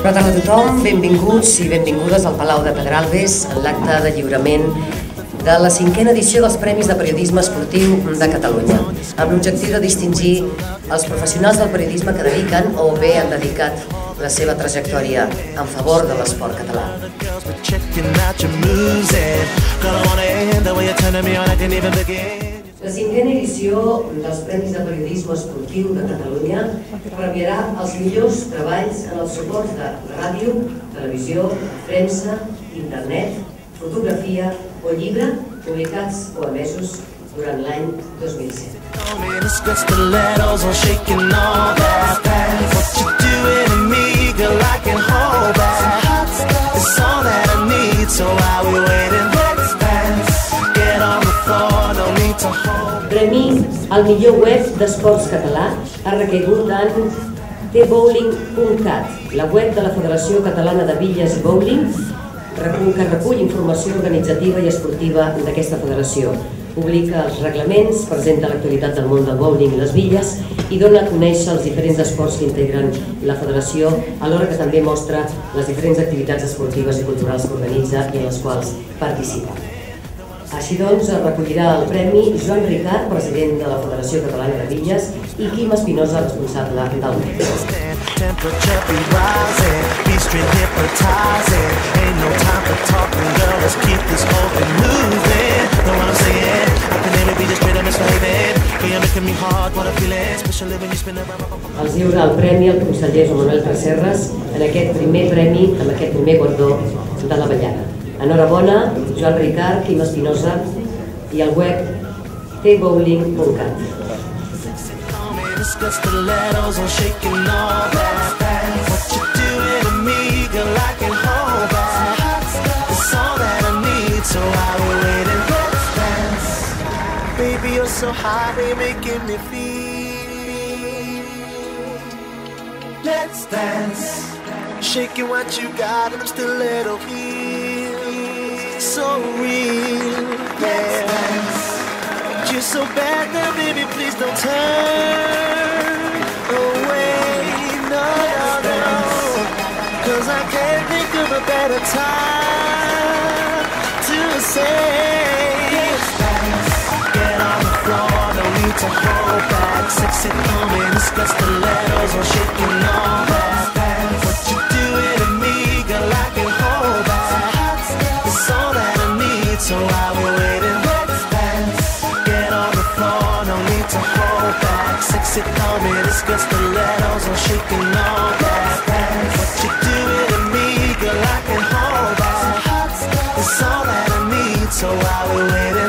Bona tarda a tothom, benvinguts i benvingudes al Palau de Pedralbes en l'acte de lliurament de la 5a edició dels Premis de Periodisme Esportiu de Catalunya, amb l'objectiu de distingir els professionals del periodisme que dediquen o bé han dedicat la seva trajectòria en favor de l'esport català. La 5a edició dels Premis de Periodisme Esportiu de Catalunya premiarà els millors treballs en els suports de ràdio, televisió, premsa, internet, fotografia o llibre publicats o emesos durant l'any 2007. Premi al millor web d'esports català ha recaigut en tbowling.cat, la web de la Federació Catalana de Billes i Bowling, que recull informació organitzativa i esportiva d'aquesta federació. Publica els reglaments, presenta l'actualitat del món del bowling i les billes i dona a conèixer els diferents esports que integren la federació, alhora que també mostra les diferents activitats esportives i culturals que organitza i en les quals participa. Així doncs, recollirà el premi Joan Ricart, president de la Federació Catalana de Billes, i Quim Espinosa, responsable del MEC. Els lliura el premi el conseller Joan Manuel Tresserras en aquest primer premi, amb aquest primer guardó de l'Avellana. Enhorabona, Joan Ricart, Quim Espinosa i el web tbowling.cat. Baby, you're so hot, you're making me feel. Let's dance. Shaking what you got and I'm still a little here. So real, yeah. You're so bad now, baby, please don't turn away, no, no, no. Cause I can't think of a better time to say get on the floor, no need to hold back. Sexy coming, discuss the letters or shaking all that. What you doing to me, girl, I can hold back. It's all that I need, so I'll be waiting. Let's dance. Get on the floor, no need to hold back. Sexy coming, discuss the letters or shaking all that. What you doing to me, girl, I can hold back. It's all that I need, so I'll be waiting.